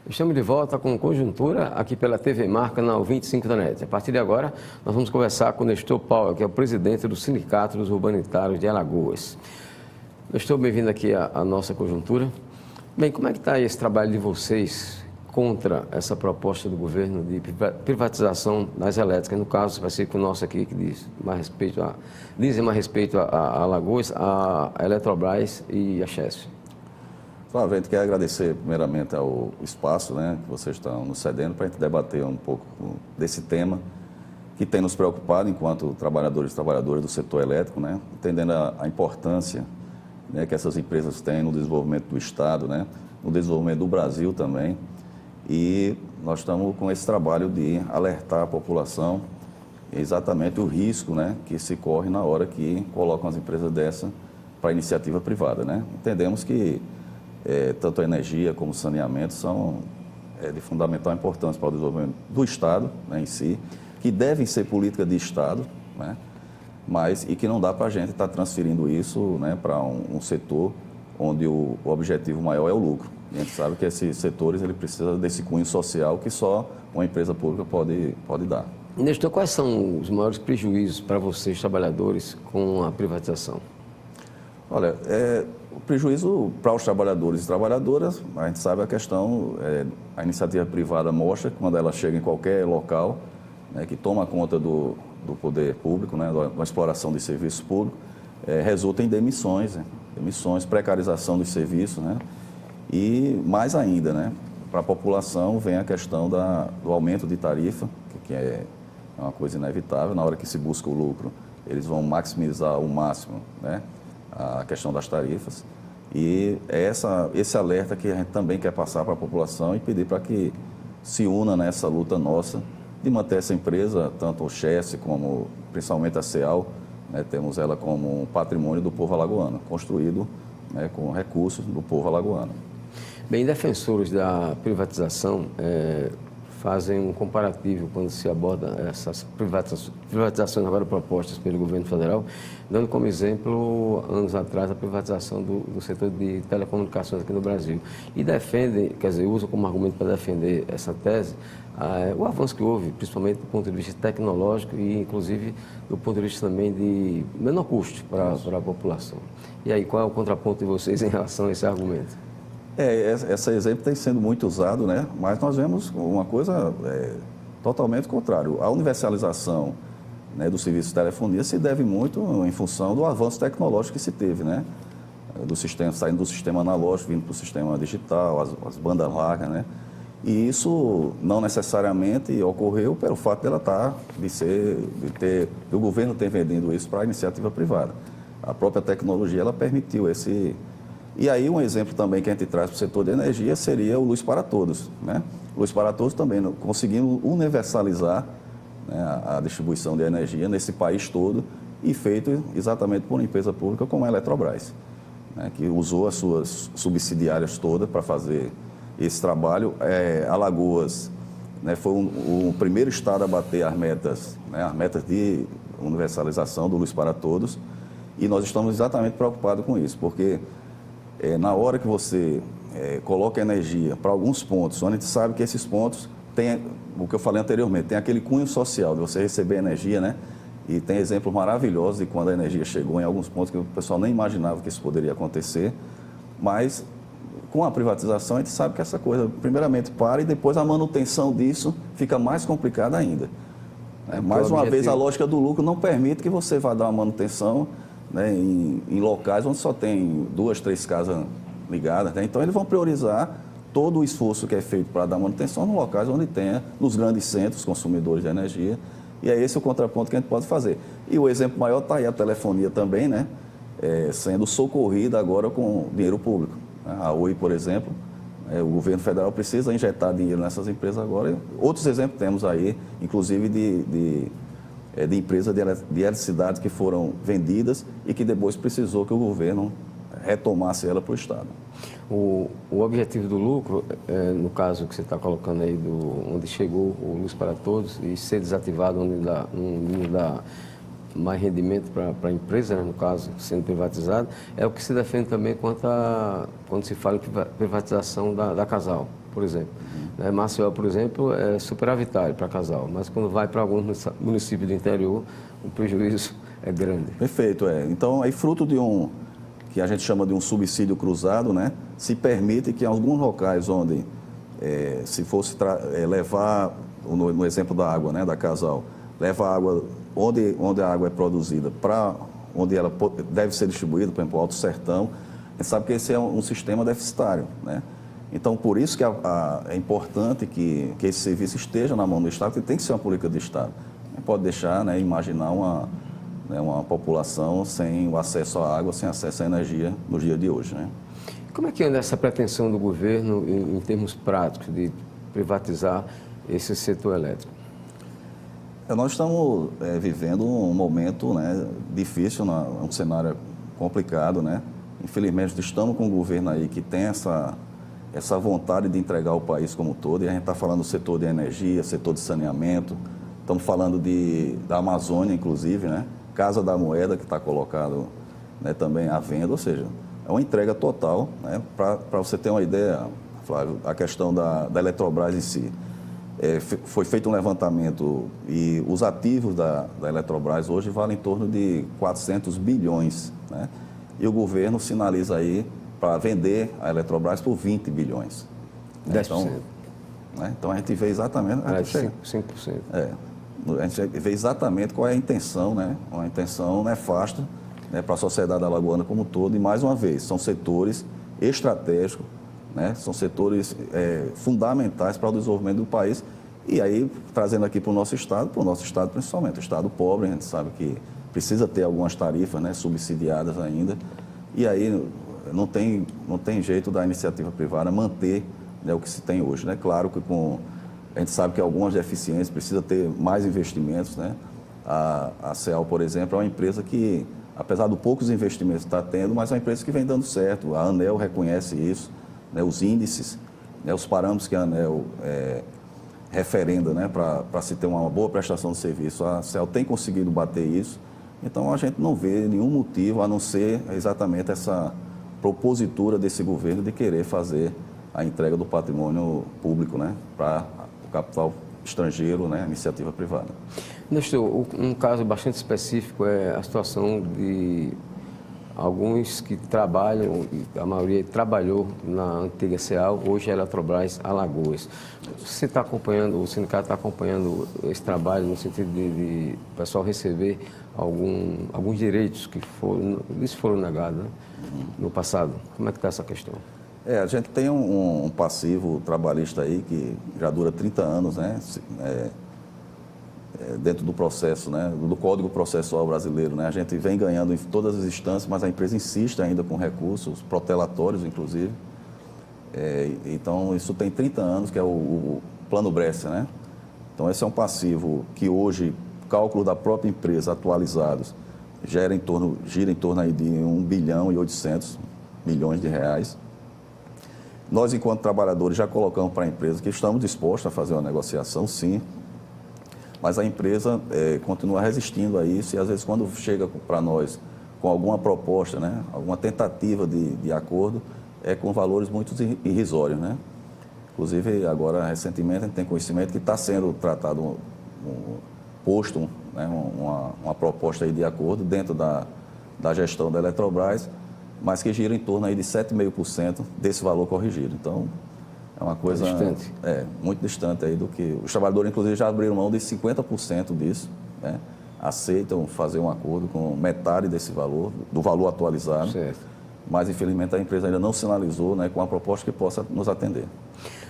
Estamos de volta com Conjuntura, aqui pela TV Mar, canal 25 da NET. A partir de agora, nós vamos conversar com o Nestor Paulo, que é o presidente do Sindicato dos Urbanitários de Alagoas. Nestor, bem-vindo aqui à nossa Conjuntura. Bem, como é que está esse trabalho de vocês contra essa proposta do governo de privatização das elétricas? No caso, vai ser com o nosso aqui, que dizem mais respeito a Alagoas, a Eletrobras e a Chesf. Flávio, a gente quer agradecer primeiramente ao espaço, que vocês estão nos cedendo para a gente debater um pouco desse tema que tem nos preocupado enquanto trabalhadores e trabalhadoras do setor elétrico, entendendo a importância que essas empresas têm no desenvolvimento do Estado, no desenvolvimento do Brasil também. E nós estamos com esse trabalho de alertar a população exatamente o risco que se corre na hora que colocam as empresas dessa para a iniciativa privada. Entendemos que tanto a energia como o saneamento são de fundamental importância para o desenvolvimento do Estado em si, que devem ser política de Estado, e que não dá para a gente estar transferindo isso para um setor onde o objetivo maior é o lucro. E a gente sabe que esses setores ele precisa desse cunho social que só uma empresa pública pode dar. Nestor, quais são os maiores prejuízos para vocês, trabalhadores, com a privatização? Olha, o prejuízo para os trabalhadores e trabalhadoras, a gente sabe a questão, a iniciativa privada mostra que quando ela chega em qualquer local, que toma conta do poder público, da exploração de serviços públicos, resulta em demissões, precarização dos serviços, e mais ainda, para a população vem a questão do aumento de tarifa, que é uma coisa inevitável, na hora que se busca o lucro, eles vão maximizar ao máximo, a questão das tarifas, e é esse alerta que a gente também quer passar para a população e pedir para que se una nessa luta nossa de manter essa empresa, tanto o Chesf como principalmente a CEAL, temos ela como um patrimônio do povo alagoano, construído com recursos do povo alagoano. Bem, defensores da privatização fazem um comparativo quando se aborda essas privatizações agora propostas pelo governo federal, dando como exemplo, anos atrás, a privatização do setor de telecomunicações aqui no Brasil. E defendem, usam como argumento para defender essa tese, o avanço que houve, principalmente do ponto de vista tecnológico e, inclusive, do ponto de vista também de menor custo para a população. E aí, qual é o contraponto de vocês em relação a esse argumento? Esse exemplo tem sendo muito usado, mas nós vemos uma coisa totalmente contrária. A universalização do serviço de telefonia se deve muito em função do avanço tecnológico que se teve, saindo do sistema analógico, vindo para o sistema digital, as bandas largas, E isso não necessariamente ocorreu pelo fato dela o governo ter vendido isso para a iniciativa privada. A própria tecnologia ela permitiu esse. E aí um exemplo também que a gente traz para o setor de energia seria o Luz para Todos. Luz para Todos também conseguindo universalizar a distribuição de energia nesse país todo e feito exatamente por uma empresa pública como a Eletrobras, que usou as suas subsidiárias todas para fazer esse trabalho. Alagoas foi o primeiro estado a bater as metas de universalização do Luz para Todos, e nós estamos exatamente preocupados com isso, porque na hora que você coloca energia para alguns pontos, onde a gente sabe que esses pontos têm, o que eu falei anteriormente, tem aquele cunho social de você receber energia, e tem exemplos maravilhosos de quando a energia chegou em alguns pontos que o pessoal nem imaginava que isso poderia acontecer, mas com a privatização a gente sabe que essa coisa primeiramente para e depois a manutenção disso fica mais complicada ainda. Mais uma vez, a lógica do lucro não permite que você vá dar uma manutenção em locais onde só tem 2, 3 casas ligadas. Então, eles vão priorizar todo o esforço que é feito para dar manutenção nos locais onde tenha, nos grandes centros consumidores de energia. E é esse o contraponto que a gente pode fazer. E o exemplo maior está aí a telefonia também, sendo socorrida agora com dinheiro público. A Oi, por exemplo, o governo federal precisa injetar dinheiro nessas empresas agora. Outros exemplos temos aí, inclusive de empresas de eletricidade que foram vendidas e que depois precisou que o governo retomasse ela para o Estado. O objetivo do lucro, no caso que você está colocando aí, onde chegou o Luz para Todos, e ser desativado onde mais rendimento para a empresa, né, no caso, sendo privatizada, é o que se defende também quando se fala em privatização da Casal, por exemplo. Né, Maceió, por exemplo, é superavitário para a Casal, mas quando vai para alguns municípios do interior, o prejuízo é grande. Perfeito, é. Então, aí fruto de que a gente chama de um subsídio cruzado, né, se permite que em alguns locais onde, se fosse levar, no exemplo da água, né, da Casal, leva a água onde a água é produzida para onde ela deve ser distribuída, por exemplo, o Alto Sertão, a gente sabe que esse é um sistema deficitário, né? Então, por isso que é importante que esse serviço esteja na mão do Estado, que tem que ser uma política de Estado. Não pode deixar, né, imaginar uma população sem o acesso à água, sem acesso à energia no dia de hoje, né? Como é que anda essa pretensão do governo, em termos práticos, de privatizar esse setor elétrico? Nós estamos vivendo um momento, né, difícil, um cenário complicado, né? Infelizmente, estamos com um governo aí que tem essa vontade de entregar o país como um todo, e a gente está falando do setor de energia, setor de saneamento, estamos falando da Amazônia, inclusive, né? Casa da Moeda, que está colocado, né, também à venda, ou seja, é uma entrega total, né? Para você ter uma ideia, Flávio, a questão da Eletrobras em si. Foi feito um levantamento e os ativos da Eletrobras hoje valem em torno de 400 bilhões, né? E o governo sinaliza aí para vender a Eletrobras por 20 bilhões. 10%. Então a gente vê exatamente... 5%. A gente vê exatamente qual é a intenção, né? Uma intenção nefasta, né, para a sociedade alagoana como um todo. E, mais uma vez, são setores estratégicos, né? São setores fundamentais para o desenvolvimento do país. E aí, trazendo aqui para o nosso estado principalmente, o estado pobre, a gente sabe que precisa ter algumas tarifas, né, subsidiadas ainda. E aí não tem jeito da iniciativa privada manter, né, o que se tem hoje, né? Claro que a gente sabe que algumas deficiências precisa ter mais investimentos, né? A CEAL, por exemplo, é uma empresa que, apesar de poucos investimentos que está tendo, mas é uma empresa que vem dando certo. A ANEEL reconhece isso, né? Os índices, né, os parâmetros que a ANEEL referenda, né, para se ter uma boa prestação de serviço. A CEAL tem conseguido bater isso, então a gente não vê nenhum motivo a não ser exatamente essa propositura desse governo de querer fazer a entrega do patrimônio público, né, para o capital estrangeiro, né, iniciativa privada. Nestor, um caso bastante específico é a situação de alguns que trabalham, a maioria trabalhou na antiga CEAL, hoje é Eletrobras Alagoas. Você está acompanhando, o sindicato está acompanhando esse trabalho no sentido de o pessoal receber alguns direitos que foram negados, né, no passado? Como é que está essa questão? A gente tem um passivo trabalhista aí que já dura 30 anos, né? Dentro do processo, né, do Código Processual Brasileiro, né? A gente vem ganhando em todas as instâncias, mas a empresa insiste ainda com recursos protelatórios, inclusive. Então, isso tem 30 anos, que é o Plano Brescia, né? Então, esse é um passivo que hoje, cálculo da própria empresa atualizados, gira em torno aí de 1 bilhão e 800 milhões de reais. Nós, enquanto trabalhadores, já colocamos para a empresa que estamos dispostos a fazer uma negociação, sim, mas a empresa continua resistindo a isso e, às vezes, quando chega para nós com alguma proposta, né, alguma tentativa de acordo, é com valores muito irrisórios, né? Inclusive, agora, recentemente, a gente tem conhecimento que está sendo tratado, posto, né, uma proposta aí de acordo dentro da gestão da Eletrobras, mas que gira em torno aí de 7,5% desse valor corrigido. Então, é uma coisa distante. Muito distante aí do que... Os trabalhadores, inclusive, já abriram mão de 50% disso, né? Aceitam fazer um acordo com metade desse valor, do valor atualizado. Certo. Mas, infelizmente, a empresa ainda não sinalizou, né, com uma proposta que possa nos atender.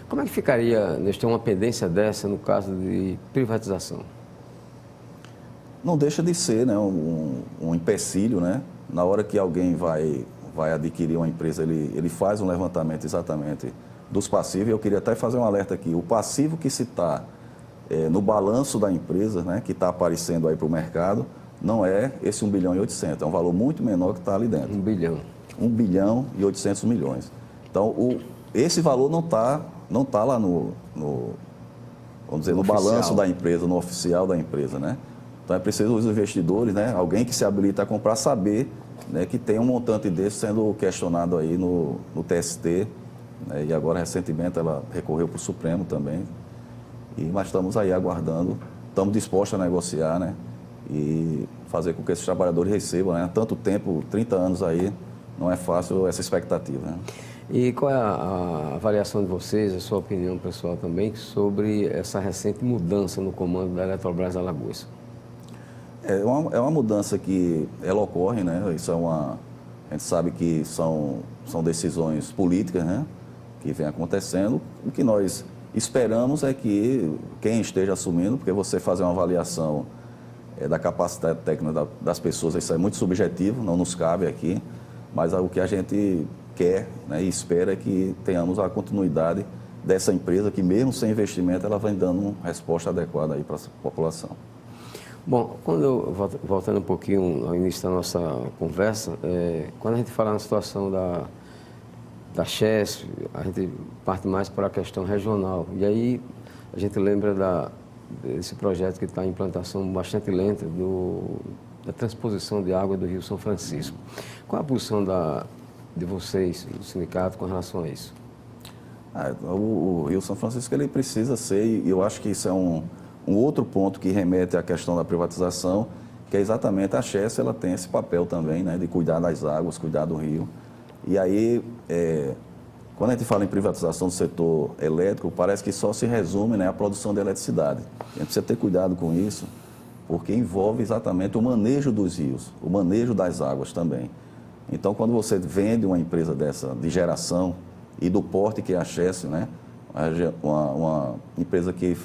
Como é que ficaria, Nestor, uma pendência dessa no caso de privatização? Não deixa de ser, né, um empecilho, né? Na hora que alguém vai adquirir uma empresa, ele faz um levantamento exatamente dos passivos. Eu queria até fazer um alerta aqui. O passivo que se está no balanço da empresa, né, que está aparecendo aí para o mercado, não é esse 1 bilhão e 800. É um valor muito menor que está ali dentro. 1 bilhão. 1 bilhão e 800 milhões. Então, esse valor não tá lá vamos dizer, no balanço da empresa, no oficial da empresa, né? Então é preciso os investidores, né, alguém que se habilita a comprar, saber, né, que tem um montante desse sendo questionado aí no TST, né, e agora recentemente ela recorreu para o Supremo também. Mas estamos aí aguardando, estamos dispostos a negociar, né, e fazer com que esses trabalhadores recebam, né, tanto tempo, 30 anos aí, não é fácil essa expectativa, né? E qual é a avaliação de vocês, a sua opinião pessoal também, sobre essa recente mudança no comando da Eletrobras Alagoas? É uma mudança que ela ocorre, né? Isso a gente sabe que são decisões políticas, né, que vem acontecendo. O que nós esperamos é que quem esteja assumindo, porque você fazer uma avaliação da capacidade técnica das pessoas, isso é muito subjetivo, não nos cabe aqui, mas o que a gente quer, né, e espera é que tenhamos a continuidade dessa empresa, que mesmo sem investimento ela vem dando uma resposta adequada aí para a população. Bom, voltando um pouquinho ao início da nossa conversa, quando a gente fala na situação da Chesf, a gente parte mais para a questão regional. E aí a gente lembra desse projeto que está em implantação bastante lenta, da transposição de água do Rio São Francisco. Qual a posição de vocês, do sindicato, com relação a isso? O Rio São Francisco ele precisa ser, e eu acho que isso é um outro ponto que remete à questão da privatização, que é exatamente a Chesf, ela tem esse papel também, né, de cuidar das águas, cuidar do rio. E aí, quando a gente fala em privatização do setor elétrico, parece que só se resume, né, à produção de eletricidade. A gente precisa ter cuidado com isso, porque envolve exatamente o manejo dos rios, o manejo das águas também. Então, quando você vende uma empresa dessa de geração e do porte que é a Chesf, né, uma empresa que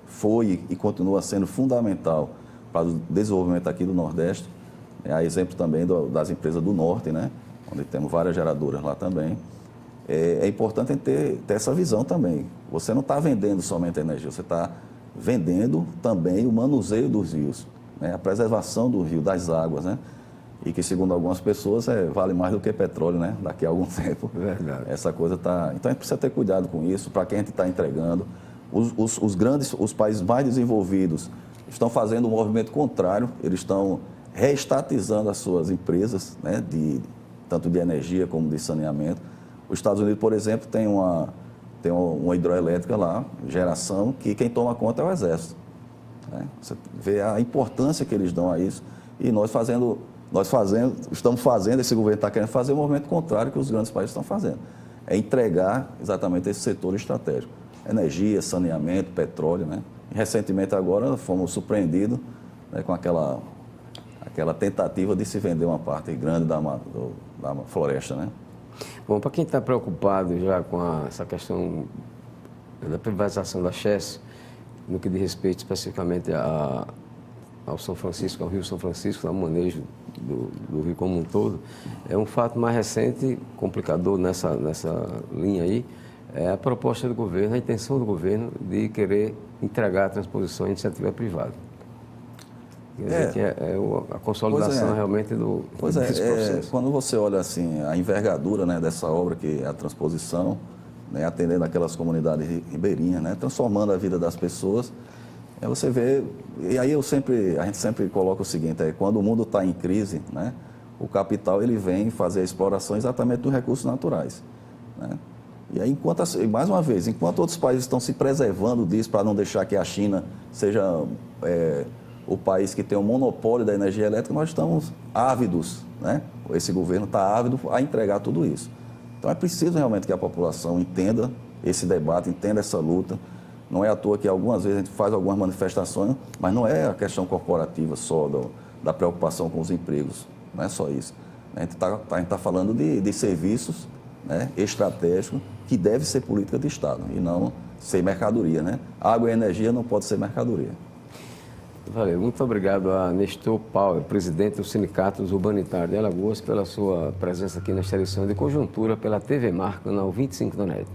foi e continua sendo fundamental para o desenvolvimento aqui do Nordeste, há exemplo também das empresas do Norte, né, onde temos várias geradoras lá também. É importante ter essa visão também. Você não está vendendo somente energia, você está vendendo também o manuseio dos rios, né, a preservação do rio, das águas, né? E que, segundo algumas pessoas, vale mais do que petróleo, né? Daqui a algum tempo. Verdade. Essa coisa está... Então, a gente precisa ter cuidado com isso, para quem a gente está entregando. Os países mais desenvolvidos estão fazendo um movimento contrário, eles estão reestatizando as suas empresas, né? Tanto de energia como de saneamento. Os Estados Unidos, por exemplo, tem uma hidroelétrica lá, geração, que quem toma conta é o Exército, né? Você vê a importância que eles dão a isso. E estamos fazendo, esse governo está querendo fazer o movimento contrário que os grandes países estão fazendo. É entregar exatamente esse setor estratégico. Energia, saneamento, petróleo, né? E recentemente agora fomos surpreendidos, né, com aquela tentativa de se vender uma parte grande da floresta, né? Bom, para quem está preocupado já com essa questão da privatização da Chesf, no que diz respeito especificamente ao São Francisco, ao Rio São Francisco, ao manejo do rio como um todo, é um fato mais recente, complicador nessa linha aí, é a proposta do governo, a intenção do governo de querer entregar a transposição à iniciativa privada. A consolidação realmente desse processo. Quando você olha assim, a envergadura, né, dessa obra, que é a transposição, né, atendendo aquelas comunidades ribeirinhas, né, transformando a vida das pessoas, você vê, e aí a gente sempre coloca o seguinte, quando o mundo está em crise, né, o capital ele vem fazer a exploração exatamente dos recursos naturais, né? E aí, mais uma vez, enquanto outros países estão se preservando disso para não deixar que a China seja o país que tem o monopólio da energia elétrica, nós estamos ávidos, né? Esse governo está ávido a entregar tudo isso. Então é preciso realmente que a população entenda esse debate, entenda essa luta. Não é à toa que algumas vezes a gente faz algumas manifestações, mas não é a questão corporativa só da preocupação com os empregos, não é só isso. A gente está falando de serviços, né, estratégicos, que deve ser política de Estado e não ser mercadoria, né? Água e energia não pode ser mercadoria. Valeu. Muito obrigado a Nestor Paulo, presidente do Sindicato dos Urbanitários de Alagoas, pela sua presença aqui nesta edição de Conjuntura pela TV Mar, canal 25 da NET.